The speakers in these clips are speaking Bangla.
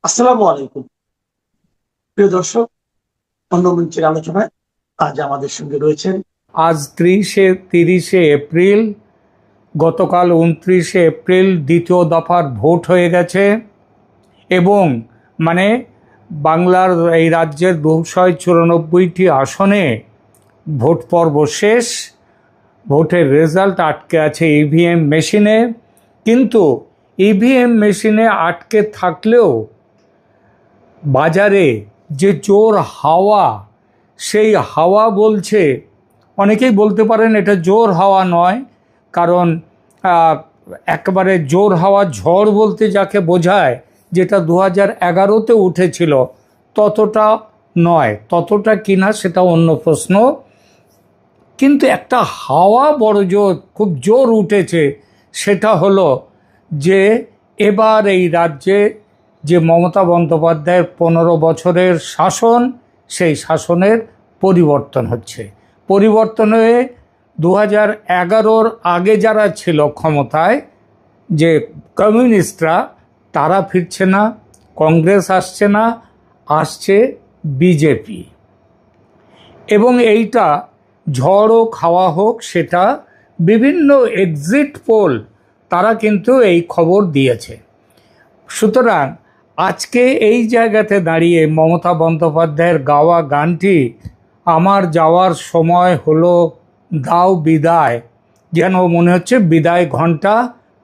আসসালামু আলাইকুম প্রিয় দর্শক। অন্য মঞ্চের আলোচনায় আজ আমাদের সঙ্গে রয়েছেন। আজ 30শে এপ্রিল, গতকাল 29শে এপ্রিল দ্বিতীয় দফার ভোট হয়ে গেছে এবং মানে বাংলার এই রাজ্যের 294টি আসনে ভোট পর্ব শেষ। ভোটের রেজাল্ট আটকে আছে ইভিএম মেশিনে, কিন্তু ইভিএম মেশিনে আটকে থাকলেও বাজারে যে জোর হাওয়া, সেই হাওয়া বলছে, অনেকেই বলতে পারেন এটা জোর হাওয়া নয়, কারণ একেবারে জোর হাওয়া ঝড় বলতে যাকে বোঝায়, যেটা 2011-তে উঠেছিল, ততটা নয়। ততটা কিনা সেটা অন্য প্রশ্ন, কিন্তু একটা হাওয়া বড় জোর, খুব জোর উঠেছে। সেটা হলো যে এবার এই রাজ্যে যে মমতা বন্দ্যোপাধ্যায়ের 15 বছরের শাসন, সেই শাসনের পরিবর্তন হচ্ছে। পরিবর্তন হয়ে 2011-র আগে যারা ছিল ক্ষমতায়, যে কমিউনিস্টরা, তারা ফিরছে না, কংগ্রেস আসছে না, আসছে বিজেপি। এবং এইটা ঝড় হোক হাওয়া হোক, সেটা বিভিন্ন এক্সিট পোল তারা কিন্তু এই খবর দিয়েছে। সুতরাং আজকে এই জায়গাতে দাঁড়িয়ে মমতা বন্দ্যোপাধ্যায়ের গাওয়া গানটি, আমার যাওয়ার সময় হলো দাও বিদায়, যেন মনে হচ্ছে বিদায় ঘণ্টা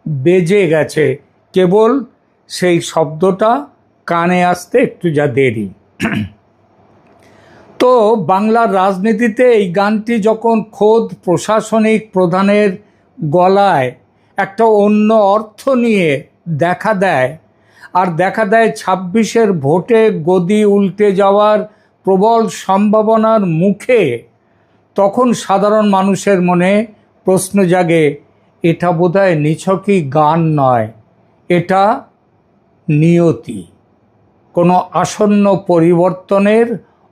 বেজে গেছে, কেবল সেই শব্দটা কানে আসতে একটু যা দেরি। তো বাংলার রাজনীতিতে এই গানটি যখন খোদ প্রশাসনিক প্রধানের গলায় একটা অন্য অর্থ নিয়ে দেখা দেয়, আর দেখা দেয় 26-এর ভোটে গদি উল্টে যাওয়ার প্রবল সম্ভাবনার মুখে, তখন সাধারণ মানুষের মনে প্রশ্ন জাগে, এটা বোধহয় নিছকই গান নয়, এটা নিয়তি, কোনো আসন্ন পরিবর্তনের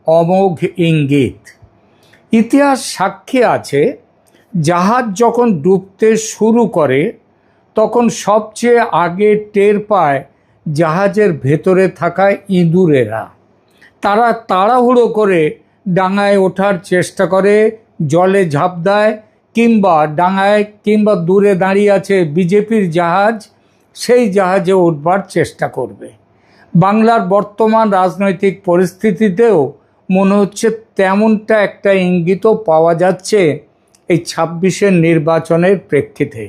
অমোঘ ইঙ্গিত। ইতিহাস সাক্ষী আছে, জাহাজ যখন ডুবতে শুরু করে তখন সবচেয়ে আগে টের পায় জাহাজের ভেতরে থাকা ইঁদুরেরা। তারা তাড়াহুড়ো করে ডাঙায় ওঠার চেষ্টা করে, জলে ঝাঁপ দেয়, কিংবা ডাঙায় কিংবা দূরে দাঁড়িয়ে আছে বিজেপির জাহাজ, সেই জাহাজে উঠবার চেষ্টা করবে। বাংলার বর্তমান রাজনৈতিক পরিস্থিতিতেও মনে হচ্ছে তেমনটা একটা ইঙ্গিতও পাওয়া যাচ্ছে এই 26-এর নির্বাচনের প্রেক্ষিতে।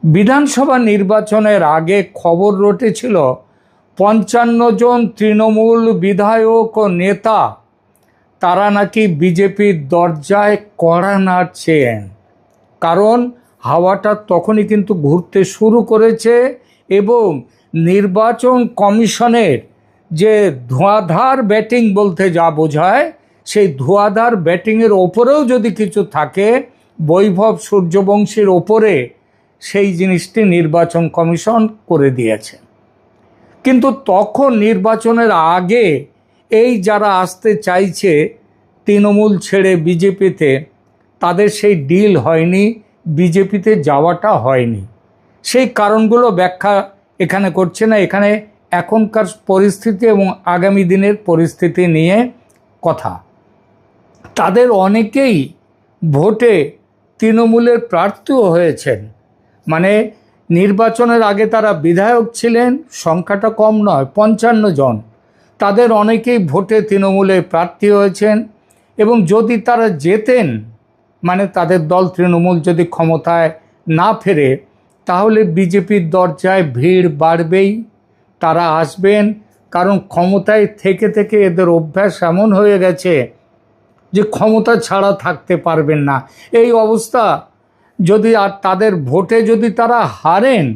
বিধানসভা নির্বাচনের আগে খবর রটেছিল 55 জন তৃণমূল বিধায়ক ও নেতা, তারা নাকি বিজেপির দরজায় কড়া নাড়ছেন, কারণ হাওয়াটা তখনই কিন্তু ঘুরতে শুরু করেছে। এবং নির্বাচন কমিশনের যে ধোঁয়াধার ব্যাটিং বলতে যা বোঝায়, সেই ধোঁয়াধার ব্যাটিংয়ের ওপরেও যদি কিছু থাকে, বৈভব সূর্যবংশীর ওপরে, সেই জিনিসটি নির্বাচন কমিশন করে দিয়েছে। কিন্তু তখন নির্বাচনের আগে এই যারা আসতে চাইছে তৃণমূল ছেড়ে বিজেপিতে, তাদের সেই ডিল হয়নি, বিজেপিতে যাওয়াটা হয়নি। সেই কারণগুলো ব্যাখ্যা এখানে করছে না, এখানে এখনকার পরিস্থিতি এবং আগামী দিনের পরিস্থিতি নিয়ে কথা। তাদের অনেকেই ভোটে তৃণমূলের প্রার্থীও হয়েছেন, মানে নির্বাচনের আগে তারা বিধায়ক ছিলেন, সংখ্যাটা কম নয়, 55 জন। তাদের অনেকেই ভোটে তৃণমূলের প্রার্থী হয়েছেন, এবং যদি তারা জেতেন, মানে তাদের দল তৃণমূল যদি ক্ষমতায় না ফেরে, তাহলে বিজেপির দরজায় ভিড় বাড়বেই, তারা আসবেন। কারণ ক্ষমতায় থেকে থেকে এদের অভ্যাস এমন হয়ে গেছে যে ক্ষমতা ছাড়া থাকতে পারবেন না। এই অবস্থা যদি আর তাদের ভোটে যদি তারা হারেন,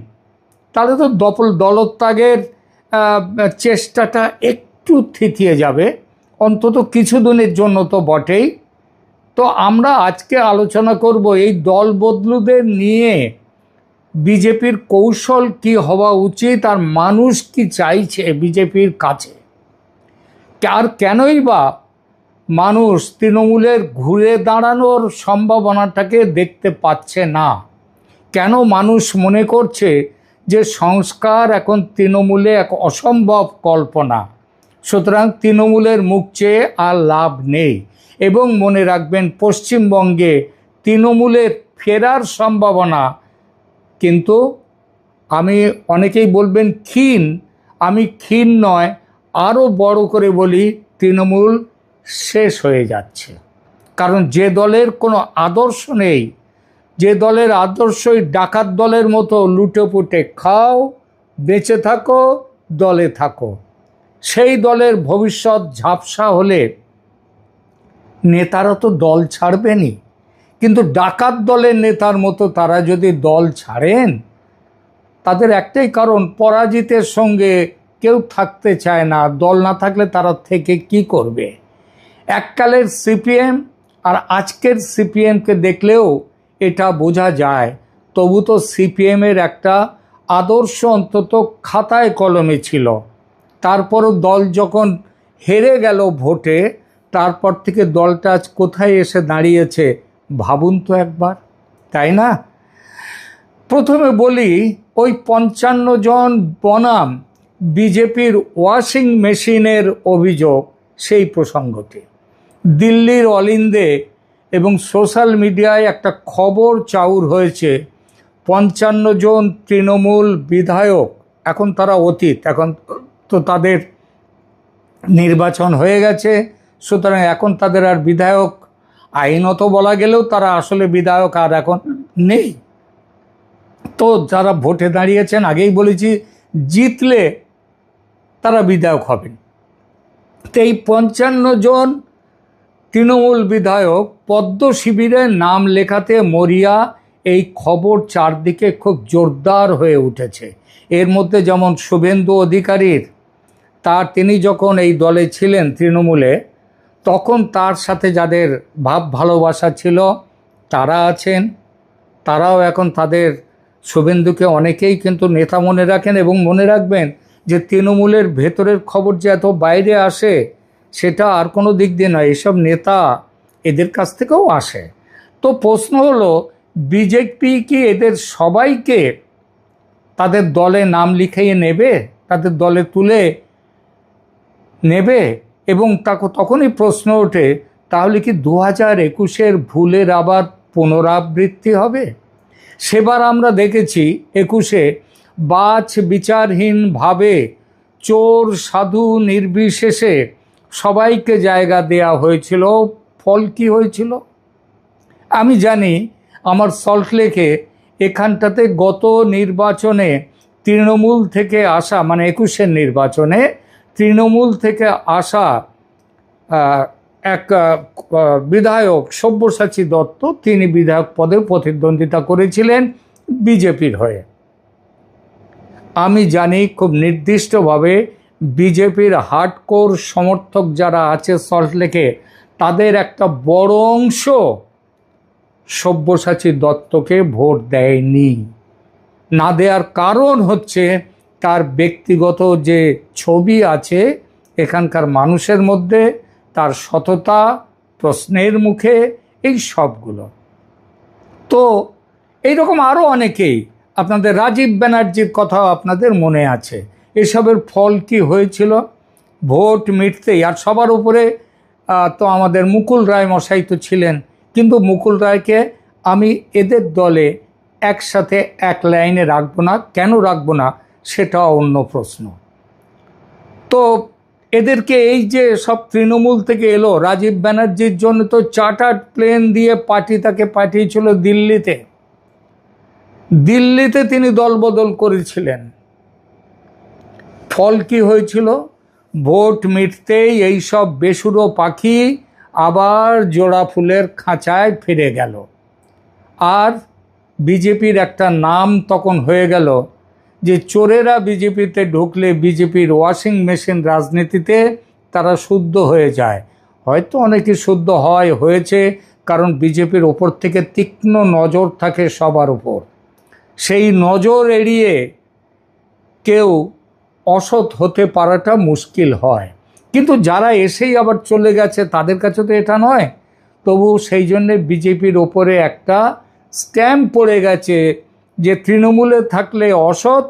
তাহলে তো দলত্যাগের চেষ্টাটা একটু থিতিয়ে যাবে, অন্তত কিছুদিনের জন্য তো বটেই। তো আমরা আজকে আলোচনা করব এই দল বদলুদের নিয়ে, বিজেপির কৌশল কি হওয়া উচিত, আর মানুষ কি চাইছে বিজেপির কাছে, আর কেনই বা মানুষ তৃণমূলের ঘুরে দাঁড়ানোর সম্ভাবনাটাকে দেখতে পাচ্ছে না, কেন মানুষ মনে করছে যে সংস্কার এখন তৃণমূলে এক অসম্ভব কল্পনা। সুতরাং তৃণমূলের মুখ চেয়ে আর লাভ নেই। এবং মনে রাখবেন, পশ্চিমবঙ্গে তৃণমূলের ফেরার সম্ভাবনা কিন্তু, আমি অনেকেই বলবেন ক্ষীণ, আমি ক্ষীণ নয়, আরও বড় করে বলি, তৃণমূল শেষ হয়ে যাচ্ছে। কারণ যে দলের কোনো আদর্শ নেই, যে দলের আদর্শই ডাকাত দলের মতো লুটেপুটে খাও, বেঁচে থাকো, দলে থাকো, সেই দলের ভবিষ্যৎ ঝাপসা হলে নেতারা তো দল ছাড়বেনই। কিন্তু ডাকাত দলের নেতার মতো তারা যদি দল ছাড়েন, তাদের একটাই কারণ, পরাজিতের সঙ্গে কেউ থাকতে চায় না। দল না থাকলে তারা থেকে কি করবে? এককালের সিপিএম আর আজকের সিপিএমকে দেখলেও এটা বোঝা যায়। তবু তো সিপিএমের একটা আদর্শ অন্তত খাতায় কলমে ছিল। তারপরও দল যখন হেরে গেল ভোটে, তারপর থেকে দলটা আজ কোথায় এসে দাঁড়িয়েছে ভাবুন তো একবার, তাই না? প্রথমে বলি, ওই 55 জন বনাম বিজেপির ওয়াশিং মেশিনের অভিযোগ, সেই প্রসঙ্গটি। দিল্লির অলিন্দে এবং সোশ্যাল মিডিয়ায় একটা খবর চাউর হয়েছে, 55 জন তৃণমূল বিধায়ক, এখন তারা অতীত, এখন তো তাদের নির্বাচন হয়ে গেছে, সুতরাং এখন তাদের আর বিধায়ক আইনত বলা গেলেও তারা আসলে বিধায়ক আর এখন নেই। তো যারা ভোটে দাঁড়িয়েছেন, আগেই বলেছি, জিতলে তারা বিধায়ক হবেন। তো এই 55 জন তৃণমূল বিধায়ক পদ্ম শিবিরে নাম লেখাতে মরিয়া, এই খবর চারদিকে খুব জোরদার হয়ে উঠেছে। এর মধ্যে যেমন শুভেন্দু অধিকারীর, তিনি যখন এই দলে ছিলেন তৃণমূলে, তখন তার সাথে যাদের ভাব ভালোবাসা ছিল তারা আছেন, তারাও এখন তাদের, শুভেন্দুকে অনেকেই কিন্তু নেতা মনে রাখেন। এবং মনে রাখবেন যে তৃণমূলের ভেতরের খবর যে এত বাইরে আসে, সেটা আর কোনো দিক দিয়ে নয়, এসব নেতা এদের কাছ থেকেও আসে। তো প্রশ্ন হলো, বিজেপি কি এদের সবাইকে তাদের দলে নাম লিখিয়ে নেবে, তাদের দলে তুলে নেবে? এবং তখনই প্রশ্ন ওঠে, তাহলে কি 2021-এর ভুলের আবার পুনরাবৃত্তি হবে? সেবার আমরা দেখেছি 21-এ বাছ বিচারহীনভাবে চোর সাধু নির্বিশেষে সবাইকে জায়গা দেয়া হয়েছিল। ফল কি হয়েছিল? আমি জানি, আমার সল্টলেকে এখানটাতে গত নির্বাচনে তৃণমূল থেকে আসা, মানে 21-এর নির্বাচনে তৃণমূল থেকে আসা এক বিধায়ক সব্যসাচী দত্ত, তিনি বিধায়ক পদে প্রতিদ্বন্দ্বিতা করেছিলেন বিজেপির হয়ে। আমি জানি খুব নির্দিষ্টভাবে বিজেপির হার্ডকোর সমর্থক যারা আছে সল্টলেকে, তাদের একটা বড় অংশ সব্যসাচী দত্তকে ভোট দেয়নি। না দেওয়ার কারণ হচ্ছে তার ব্যক্তিগত যে ছবি আছে এখানকার মানুষের মধ্যে, তার সততা প্রশ্নের মুখে, এই সবগুলো। তো এইরকম আরও অনেকেই, আপনাদের রাজীব ব্যানার্জির কথাও আপনাদের মনে আছে। এসবের ফল কি হয়েছিল? ভোট মিটতেই, আর সবার উপরে তো আমাদের মুকুল রায় মশাই তো ছিলেন, কিন্তু মুকুল রায়কে আমি এদের দলে একসাথে এক লাইনে রাখবো না। কেন রাখবো না সেটা অন্য প্রশ্ন। তো এদেরকে, এই যে সব তৃণমূল থেকে এলো, রাজীব ব্যানার্জির জন্য তো চার্টার্ড প্লেন দিয়ে পার্টি তাকে পাঠিয়েছিল দিল্লিতে। দিল্লিতে তিনি দলবদল করেছিলেন। ফল কি হয়েছিল? ভোট মিটতেই এই সব বেসুরো পাখি আবার জোড়া ফুলের খাঁচায় ফিরে গেল। আর বিজেপির একটা নাম তখন হয়ে গেল যে চোরেরা বিজেপিতে ঢুকলে বিজেপির ওয়াশিং মেশিন রাজনীতিতে তারা শুদ্ধ হয়ে যায়। হয়তো অনেকে শুদ্ধ হয়েছে, কারণ বিজেপির ওপর থেকে তীক্ষ্ণ নজর থাকে সবার উপর। সেই নজর এড়িয়ে কেউ অসৎ হতে পারাটা মুশকিল হয়। কিন্তু যারা এসেই আবার চলে গেছে তাদের কাছে তো এটা নয়। তবু সেই জন্যে বিজেপির ওপরে একটা স্ট্যাম্প পড়ে গেছে যে তৃণমূলে থাকলে অসৎ,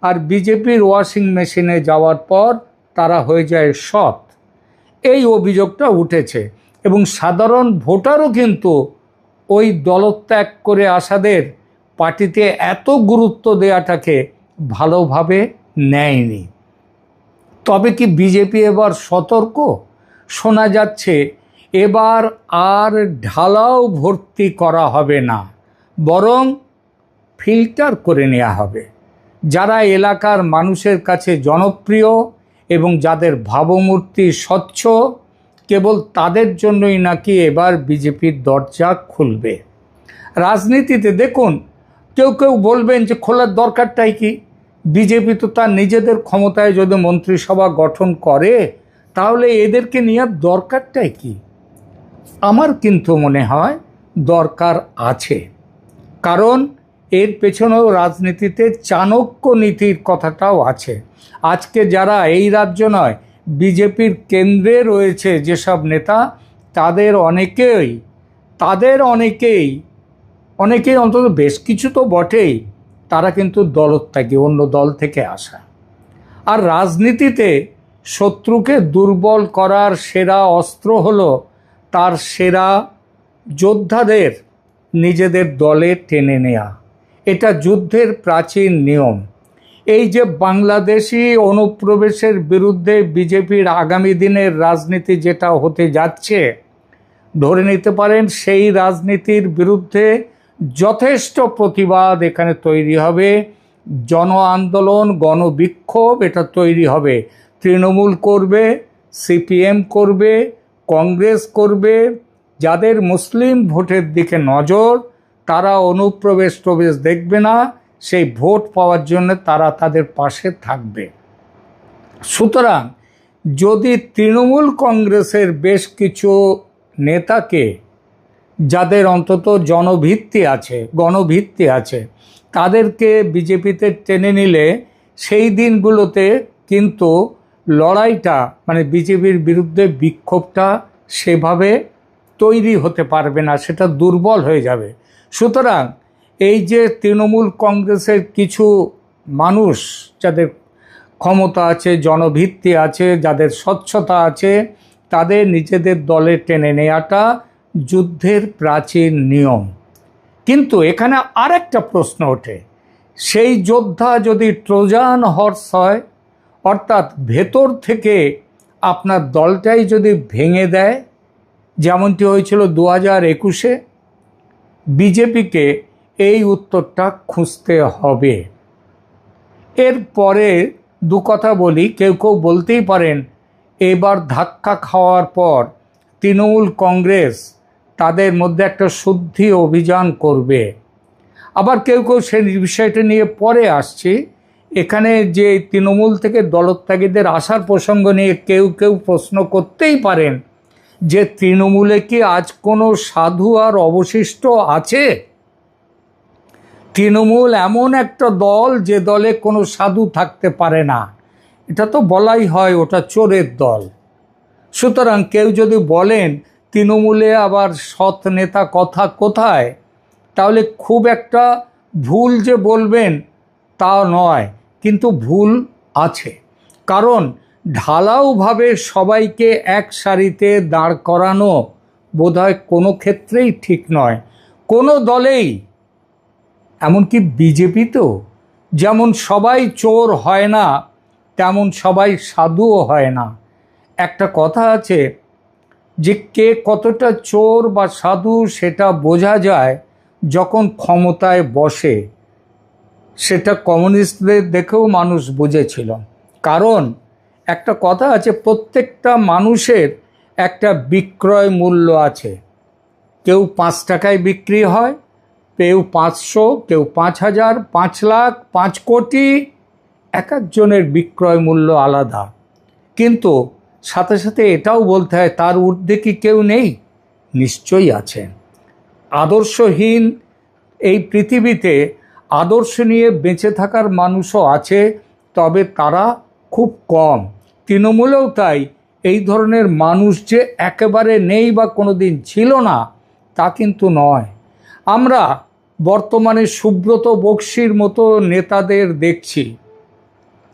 আর বিজেপির ওয়াশিং মেশিনে যাওয়ার পর তারা হয়ে যায় সৎ। এই অভিযোগটা উঠেছে এবং সাধারণ ভোটারও কিন্তু ওই দলত্যাগ করে আসাদের পার্টিতে এত গুরুত্ব দেওয়াটাকে ভালোভাবে নেয়নি। তবে কি বিজেপি এবার সতর্ক? শোনা যাচ্ছে এবার আর ঢালাও ভর্তি করা হবে না, বরং ফিল্টার করে নেওয়া হবে। যারা এলাকার মানুষের কাছে জনপ্রিয় এবং যাদের ভাবমূর্তি স্বচ্ছ, কেবল তাদের জন্যই নাকি এবার বিজেপির দরজা খুলবে। রাজনীতিতে দেখুন, কেউ কেউ বলবেন যে খোলার দরকারটাই কি? বিজেপি তো তার নিজেদের ক্ষমতায় যদি মন্ত্রিসভা গঠন করে, তাহলে এদেরকে নেওয়ার দরকারটাই কি? আমার কিন্তু মনে হয় দরকার আছে, কারণ এর পেছনেও রাজনীতিতে চাণক্য নীতির কথাটাও আছে। আজকে যারা এই রাজ্য নয়, বিজেপির কেন্দ্রে রয়েছে যেসব নেতা, তাদের অনেকেই অন্তত বেশ কিছু তো বটেই, তারা কিন্তু দলত্যাগী, অন্য দল থেকে আসা। আর রাজনীতিতে শত্রুকে দুর্বল করার সেরা অস্ত্র হলো তার সেরা যোদ্ধাদের নিজেদের দলে টেনে নেয়া। এটা যুদ্ধের প্রাচীন নিয়ম। এই যে বাংলাদেশি অনুপ্রবেশের বিরুদ্ধে বিজেপির আগামী দিনের রাজনীতি যেটা হতে যাচ্ছে, ধরে নিতে পারেন সেই রাজনীতির বিরুদ্ধে যথেষ্ট প্রতিবাদ এখানে তৈরি হবে, জন আন্দোলন, গণবিক্ষোভ এটা তৈরি হবে। তৃণমূল করবে, সিপিএম করবে, কংগ্রেস করবে। যাদের মুসলিম ভোটের দিকে নজর, তারা অনুপ্রবেশ দেখবে না, সেই ভোট পাওয়ার জন্য তারা তাদের পাশে থাকবে। সুতরাং যদি তৃণমূল কংগ্রেসের বেশ কিছু নেতাকে, যাদের অন্তত গণভিত্তি আছে, তাদেরকে বিজেপিতে টেনে নিলে সেই দিনগুলোতে কিন্তু লড়াইটা, মানে বিজেপির বিরুদ্ধে বিক্ষোভটা সেভাবে তৈরি হতে পারবে না, সেটা দুর্বল হয়ে যাবে। সুতরাং এই যে তৃণমূল কংগ্রেসের কিছু মানুষ, যাদের ক্ষমতা আছে, জনভিত্তি আছে, যাদের স্বচ্ছতা আছে, তাদের নিজেদের দলে টেনে নেওয়াটা যুদ্ধের প্রাচীন নিয়ম। কিন্তু এখানে আরেকটা প্রশ্ন ওঠে, সেই যোদ্ধা যদি ট্রোজান হর্স হয়, অর্থাৎ ভেতর থেকে আপনার দলটাই যদি ভেঙে দেয়, যেমনটি হয়েছিল 2021-এ, বিজেপিকে এই উত্তরটা খুঁজতে হবে। এরপরে দু কথা বলি। কেউ কেউ বলতেই পারেন এবার ধাক্কা খাওয়ার পর তৃণমূল কংগ্রেস তাদের মধ্যে একটা শুদ্ধি অভিযান করবে। আবার কেউ কেউ সেই বিষয়টা নিয়ে পরে আসছি। এখানে যে তৃণমূল থেকে দলত্যাগীদের আসার প্রসঙ্গ নিয়ে কেউ কেউ প্রশ্ন করতেই পারেন যে তৃণমূলে কি আজ কোনো সাধু আর অবশিষ্ট আছে? তৃণমূল এমন একটা দল যে দলে কোনো সাধু থাকতে পারে না, এটা তো বলাই হয় ওটা চোরের দল। সুতরাং কেউ যদি বলেন তৃণমূলে আবার সৎ নেতা কথা কোথায়, তাহলে খুব একটা ভুল যে বলবেন তা নয়, কিন্তু ভুল আছে। কারণ ঢালাওভাবে সবাইকে এক সারিতে দাঁড় করানো বোধহয় কোনো ক্ষেত্রেই ঠিক নয়, কোনো দলেই। এমনকি বিজেপিতেও যেমন সবাই চোর হয় না, তেমন সবাই সাধুও হয় না। একটা কথা আছে যে কে কতটা চোর বা সাধু সেটা বোঝা যায় যখন ক্ষমতায় বসে। সেটা কমিউনিস্টদের দেখেও মানুষ বুঝেছিল। কারণ একটা কথা আছে, প্রত্যেকটা মানুষের একটা বিক্রয় মূল্য আছে। কেউ 5 টাকায় বিক্রি হয়, কেউ 500, কেউ 5000, 5 লাখ, 5 কোটি, এক একজনের বিক্রয় মূল্য আলাদা। কিন্তু সাথে সাথে এটাও বলতে হয় তার ঊর্ধ্বে কি কেউ নেই? নিশ্চয়ই আছে। আদর্শহীন এই পৃথিবীতে আদর্শ নিয়ে বেঁচে থাকার মানুষও আছে, তবে তারা খুব কম। তৃণমূলেও তাই এই ধরনের মানুষ যে একেবারে নেই বা কোনো দিন ছিল না তা কিন্তু নয়। আমরা বর্তমানে সুব্রত বক্সির মতো নেতাদের দেখছি,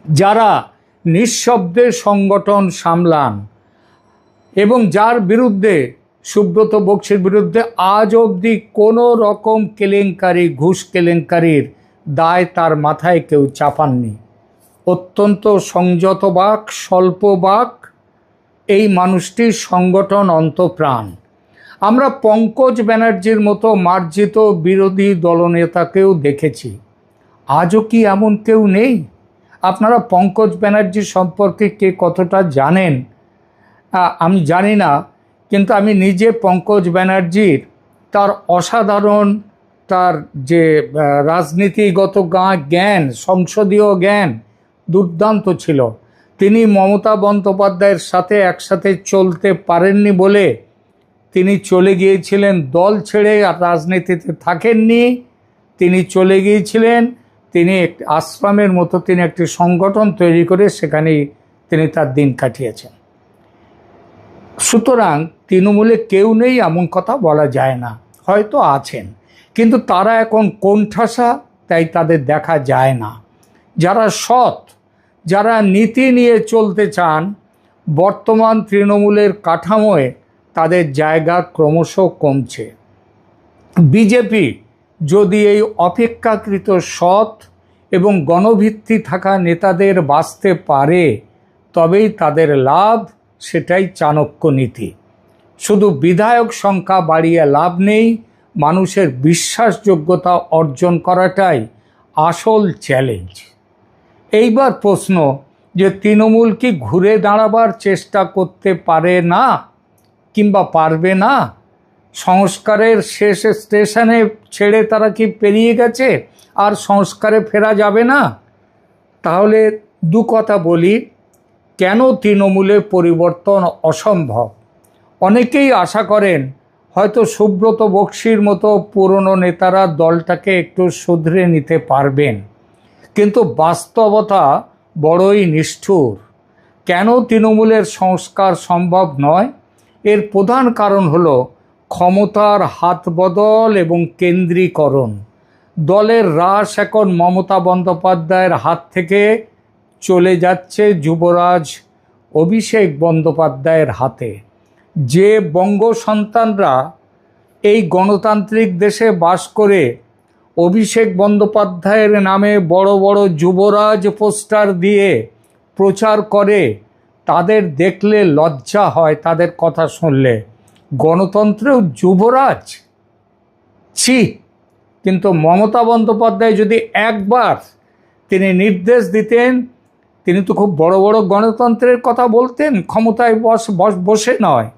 যারা নিঃশব্দে সংগঠন সামলান এবং যার বিরুদ্ধে, সুব্রত বক্সির বিরুদ্ধে আজ অবধি কোনো রকম কেলেঙ্কারি, ঘুষ কেলেঙ্কারির দায় তার মাথায় কেউ চাপাননি। অত্যন্ত সংযত বাক, স্বল্প বাক এই মানুষটির সংগঠন অন্তঃপ্রাণ। আমরা পঙ্কজ ব্যানার্জির মতো মার্জিত বিরোধী দলনেতাকেও দেখেছি। আজও কি এমন কেউ নেই? আপনারা পঙ্কজ ব্যানার্জি সম্পর্কে কে কতটা জানেন আমি জানি না, কিন্তু আমি নিজে পঙ্কজ ব্যানার্জির তার অসাধারণ, তার যে রাজনীতিগত জ্ঞান, সংসদীয় জ্ঞান দুর্দান্ত ছিল। তিনি মমতা বন্দ্যোপাধ্যায়ের সাথে একসাথে চলতে পারেননি বলে তিনি চলে গিয়েছিলেন, দল ছেড়ে আর রাজনীতিতে থাকেননি, তিনি চলে গিয়েছিলেন। তিনি আশ্রমের মতো তিনি একটি সংগঠন তৈরি করে সেখানেই তিনি তার দিন কাটিয়েছেন। সুতরাং তৃণমূলে কেউ নেই এমন কথা বলা যায় না, হয়তো আছেন, কিন্তু তারা এখন কোণঠাসা, তাই তাদের দেখা যায় না। যারা সৎ, যারা নীতি নিয়ে চলতে চান, বর্তমান তৃণমূলের কাঠামোয় তাদের জায়গা ক্রমশ কমছে। বিজেপি যদি এই অপেক্ষাকৃত সৎ এবং গণভিত্তি থাকা নেতাদের বাঁচতে পারে, তবেই তাদের লাভ, সেটাই চাণক্য নীতি। শুধু বিধায়ক সংখ্যা বাড়িয়ে লাভ নেই, মানুষের বিশ্বাসযোগ্যতা অর্জন করাটাই আসল চ্যালেঞ্জ। এইবার প্রশ্ন যে তৃণমূল কি ঘুরে দাঁড়াবার চেষ্টা করতে পারে না কিংবা পারবে না? সংস্কারের শেষ স্টেশনে ছেড়ে তারা কি পেরিয়ে গেছে, আর সংস্কারে ফেরা যাবে না? তাহলে দু কথা বলি, কেন তৃণমূলে পরিবর্তন অসম্ভব। অনেকেই আশা করেন হয়তো সুব্রত বক্সির মতো পুরনো নেতারা দলটাকে একটু শুধরে নিতে পারবেন, কিন্তু বাস্তবতা বড়ই নিষ্ঠুর। কেন তৃণমূলের সংস্কার সম্ভব নয়? এর প্রধান কারণ হলো ক্ষমতার হাত বদল এবং কেন্দ্রীকরণ। দলের রাশ এখন মমতা বন্দ্যোপাধ্যায়ের হাত থেকে চলে যাচ্ছে যুবরাজ অভিষেক বন্দ্যোপাধ্যায়ের হাতে। যে বঙ্গ সন্তানরা এই গণতান্ত্রিক দেশে বাস করে অভিষেক বন্দ্যোপাধ্যায়ের নামে বড় বড় যুবরাজ পোস্টার দিয়ে প্রচার করে, তাদের দেখলে লজ্জা হয়। তাদের কথা শুনলে গণতন্ত্রেও যুবরাজ, ছি! কিন্তু মমতা বন্দ্যোপাধ্যায় যদি একবার তিনি নির্দেশ দিতেন, তিনি তো খুব বড় বড় গণতন্ত্রের কথা বলতেন, ক্ষমতায় বসে নয়,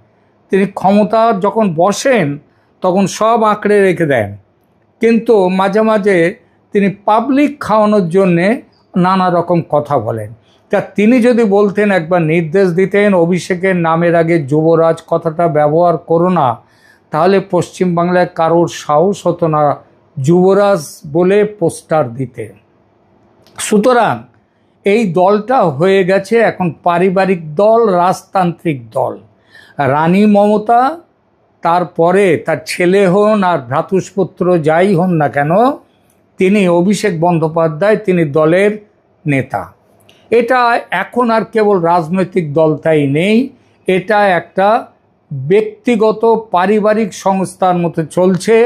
তিনি ক্ষমতা যখন বসেন তখন সব আঁকড়ে রেখে দেন, কিন্তু মাঝে মাঝে তিনি পাবলিক খাওয়ানোর জন্যে নানা রকম কথা বলেন। তা তিনি যদি বলতেন, একবার নির্দেশ দিতেন অভিষেকের নামের আগে যুবরাজ কথাটা ব্যবহার করো না, তাহলে পশ্চিমবাংলায় কারোর সাহস হতো না যুবরাজ বলে পোস্টার দিতে। সুতরাং এই দলটা হয়ে গেছে এখন পারিবারিক দল, রাজতান্ত্রিক দল। রানী মমতা, তারপরে তার ছেলে হন আর ভ্রাতুষ্পুত্র যাই হন না কেন, তিনি অভিষেক বন্দ্যোপাধ্যায়, তিনি দলের নেতা। এটা এখন আর কেবল রাজনৈতিক দল তাই নেই, এটা একটা ব্যক্তিগত পারিবারিক সংস্থার মতো চলছে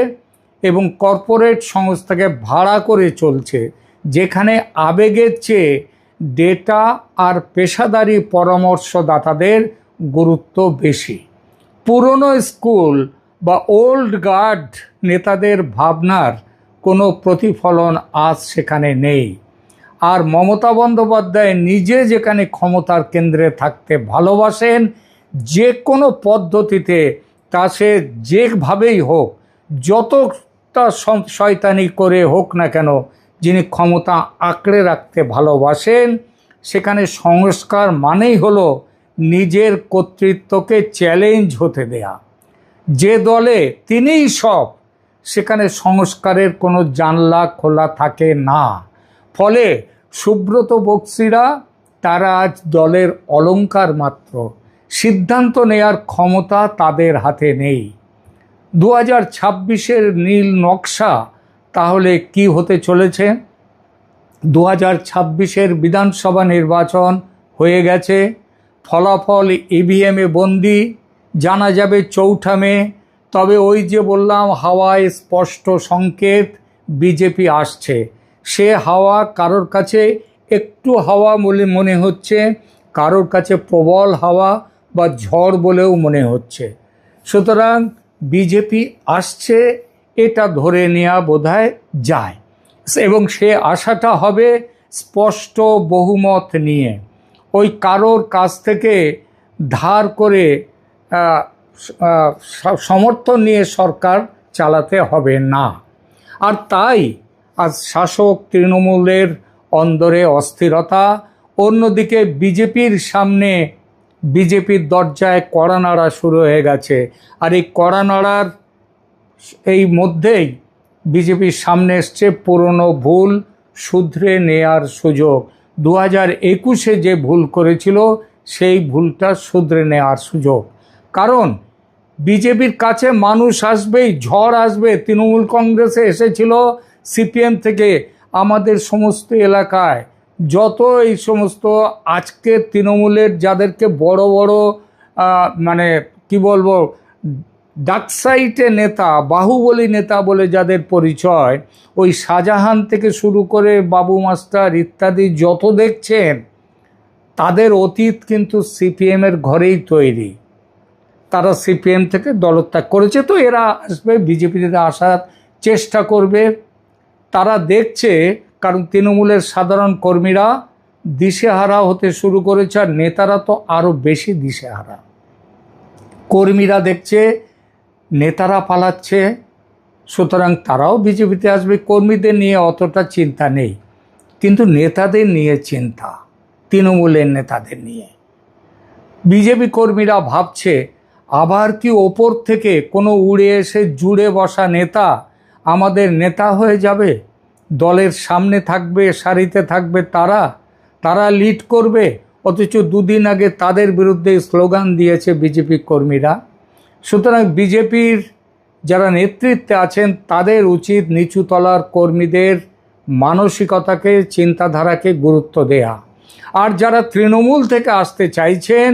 এবং কর্পোরেট সংস্থাকে ভাড়া করে চলছে, যেখানে আবেগের চেয়ে ডেটা আর পেশাদারি পরামর্শদাতাদের গুরুত্ব বেশি। পুরনো স্কুল বা ওল্ড গার্ড নেতাদের ভাবনার কোনো প্রতিফলন আজ সেখানে নেই। আর মমতা বন্দ্যোপাধ্যায় নিজে যেখানে ক্ষমতার কেন্দ্রে থাকতে ভালোবাসেন, যে কোনো পদ্ধতিতে তা সে যেভাবেই হোক, যতটা শয়তানি করে হোক না কেন, যিনি ক্ষমতা আঁকড়ে রাখতে ভালোবাসেন, সেখানে সংস্কার মানেই হলো নিজের কর্তৃত্বকে চ্যালেঞ্জ হতে দেয়া। যে দলে তিনিই সব, সেখানে সংস্কারের কোনো জানলা খোলা থাকে না। ফলে সুব্রত বক্সিরা তারা আজ দলের অলংকার মাত্র, সিদ্ধান্ত নেয়ার ক্ষমতা তাদের হাতে নেই। 2026-এর নীল নকশা তাহলে কি হতে চলেছে? 2026-এর বিধানসভা নির্বাচন হয়ে গেছে, ফলাফল ইভিএমে বন্দি, জানা যাবে 4 মে। তবে ওই যে বললাম, হাওয়ায় স্পষ্ট সংকেত বিজেপি আসছে। সে হাওয়া কারোর কাছে একটু হাওয়া বলে মনে হচ্ছে, কারোর কাছে প্রবল হাওয়া বা ঝড় বলেও মনে হচ্ছে। সুতরাং বিজেপি আসছে, এটা ধরে নেওয়া বোধহয় যায়, এবং সে আশাটা হবে স্পষ্ট বহুমত নিয়ে। ওই কারোর কাছ থেকে ধার করে সমর্থন নিয়ে সরকার চালাতে হবে না। আর তাই আজ শাসক তৃণমূলের অন্দরে অস্থিরতা, অন্যদিকে বিজেপির সামনে, বিজেপির দরজায় কড়া নাড়া শুরু হয়ে গেছে। আর এই কড়া নাড়ার এই মধ্যেই বিজেপির সামনে এসছে পুরনো ভুল শুধরে নেয়ার সুযোগ। 2021-এ যে ভুল করেছিল সেই ভুলটা শুধরে নেওয়ার সুযোগ। কারণ বিজেপির কাছে মানুষ আসবেই, ঝড় আসবে। তৃণমূল কংগ্রেসে এসেছিল সিপিএম থেকে আমাদের সমস্ত এলাকায় যত এই সমস্ত আজকে তৃণমূলের যাদেরকে বড় বড় মানে কি বলবো, ডাকসাইটে নেতা, বাহুবলী নেতা বলে যাদের পরিচয়, ওই শাহজাহান থেকে শুরু করে বাবু মাস্টার ইত্যাদি যত দেখছেন, তাদের অতীত কিন্তু সিপিএমের ঘরেই তৈরি। তারা সিপিএম থেকে দলত্যাগ করেছে, তো এরা আসবে, বিজেপিতে আসার চেষ্টা করবে। তারা দেখছে, কারণ তৃণমূলের সাধারণ কর্মীরা দিশেহারা হতে শুরু করেছে, আর নেতারা তো আরও বেশি দিশেহারা। কর্মীরা দেখছে নেতারা পালাচ্ছে, সুতরাং তারাও বিজেপিতে আসবে। কর্মীদের নিয়ে অতটা চিন্তা নেই, কিন্তু নেতাদের নিয়ে চিন্তা, তৃণমূলের নেতাদের নিয়ে। বিজেপি কর্মীরা ভাবছে, আবার কি ওপর থেকে কোনো উড়ে এসে জুড়ে বসা নেতা আমাদের নেতা হয়ে যাবে? দলের সামনে থাকবে, সারিতে থাকবে তারা লিড করবে। অথচ 2 দিন আগে তাদের বিরুদ্ধে স্লোগান দিয়েছে বিজেপি কর্মীরা। সুতরাং বিজেপির যারা নেতৃত্বে আছেন তাদের উচিত নিচু তলার কর্মীদের মানসিকতাকে, চিন্তাধারাকে গুরুত্ব দেয়া। আর যারা তৃণমূল থেকে আসতে চাইছেন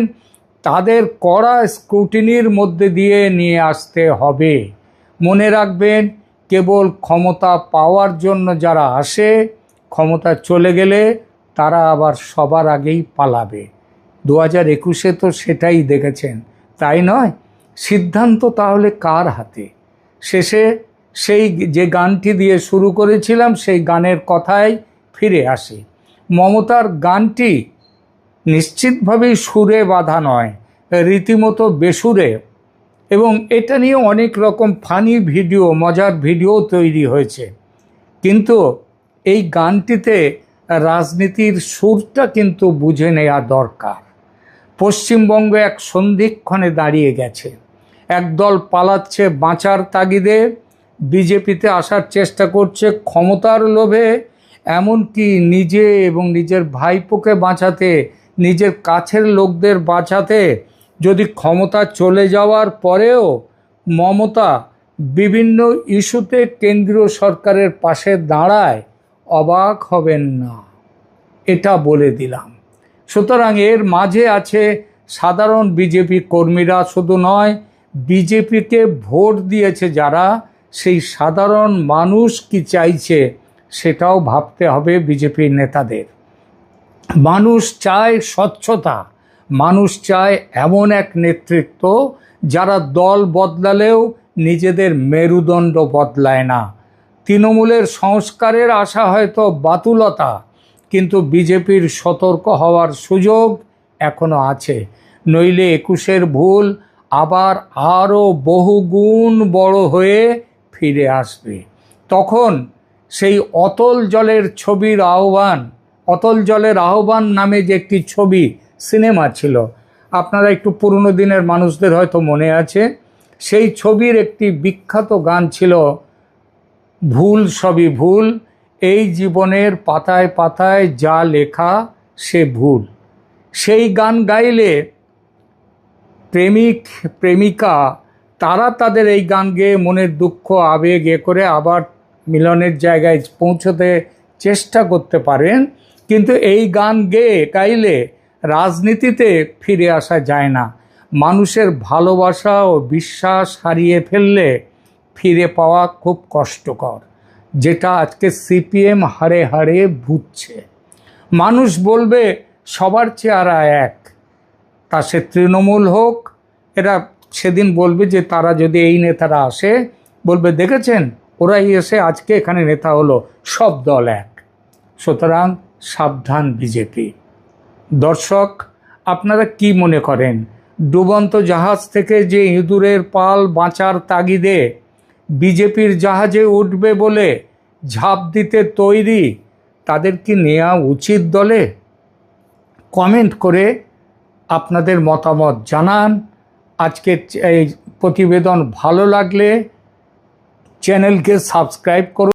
তাদের কড়া স্ক্রুটিনির মধ্যে দিয়ে নিয়ে আসতে হবে। মনে রাখবেন, কেবল ক্ষমতা পাওয়ার জন্য যারা আসে, ক্ষমতা চলে গেলে তারা আবার সবার আগেই পালাবে। 2021-এ তো সেটাই দেখেছেন, তাই নয়? সিদ্ধান্ত তাহলে কার হাতে? শেষে সেই যে গানটি দিয়ে শুরু করেছিলাম, সেই গানের কথায় ফিরে আসি। মমতার গানটি নিশ্চিতভাবেই সুরে বাঁধা নয়, রীতিমতো বেসুরে, এবং এটা নিয়ে অনেক রকম ফানি ভিডিও, মজার ভিডিও তৈরি হয়েছে। কিন্তু এই গানটিতে রাজনীতির সুরটা কিন্তু বুঝে নেওয়া দরকার। পশ্চিমবঙ্গ এক সন্ধিক্ষণে দাঁড়িয়ে গেছে। একদল পালাচ্ছে বাঁচার তাগিদে, বিজেপিতে আসার চেষ্টা করছে ক্ষমতার লোভে, এমনকি নিজে এবং নিজের ভাইপোকে বাঁচাতে, নিজের কাছের লোকদের বাঁচাতে। যদি ক্ষমতা চলে যাওয়ার পরেও মমতা বিভিন্ন ইস্যুতে কেন্দ্রীয় সরকারের পাশে দাঁড়ায়, অবাক হবেন না, এটা বলে দিলাম। সুতরাং এর মাঝে আছে সাধারণ বিজেপি কর্মীরা, শুধু নয়, বিজেপিকে ভোট দিয়েছে যারা, সেই সাধারণ মানুষ কি চাইছে সেটাও ভাবতে হবে বিজেপির নেতাদের। মানুষ চায় স্বচ্ছতা, মানুষ চায় এমন এক নেতৃত্ব যারা দল বদলালেও নিজেদের মেরুদণ্ড বদলায় না। তৃণমূলের সংস্কারের আশা হয়তো বাতুলতা, কিন্তু বিজেপির সতর্ক হওয়ার সুযোগ এখনো আছে। নইলে 21-এর ভুল আবার আরও বহুগুণ বড় হয়ে ফিরে আসবে। তখন সেই অতল জলের ছবির আহ্বান, অতল জলের আহ্বান নামে যে একটি ছবি, সিনেমা ছিল, আপনারা একটু পুরনো দিনের মানুষদের হয়তো মনে আছে, সেই ছবির একটি বিখ্যাত গান ছিল, ভুল সবই ভুল, এই জীবনের পাতায় পাতায় যা লেখা সে ভুল। সেই গান গাইলে প্রেমিক প্রেমিকা তারা তাদের এই গান গেয়ে মনের দুঃখ আবেগ করে আবার মিলনের জায়গায় পৌঁছতে চেষ্টা করতে পারেন, কিন্তু এই গান গেয়ে গাইলে রাজনীতিতে ফিরে আসা যায় না। মানুষের ভালোবাসা ও বিশ্বাস হারিয়ে ফেললে ফিরে পাওয়া খুব কষ্টকর, যেটা আজকে সিপিএম হাড়ে হাড়ে ভুগছে। মানুষ বলবে সবার চেহারা এক, তা সে তৃণমূল হোক, এরা সেদিন বলবে যে তারা যদি এই নেতারা আসে, বলবে দেখেছেন ওরাই এসে আজকে এখানে নেতা হলো, সব দল এক। সুতরাং সাবধান বিজেপি। দর্শক, আপনারা কি মনে করেন, ডুবন্ত জাহাজ থেকে যে ইঁদুরের পাল বাঁচার তাগিদে বিজেপির জাহাজে উঠবে বলে ঝাঁপ দিতে তৈরি, তাদের কি নেওয়া উচিত দলে? কমেন্ট করে আপনাদের মতামত জানান। আজকের এই প্রতিবেদন ভালো লাগলে চ্যানেলকে সাবস্ক্রাইব করুন।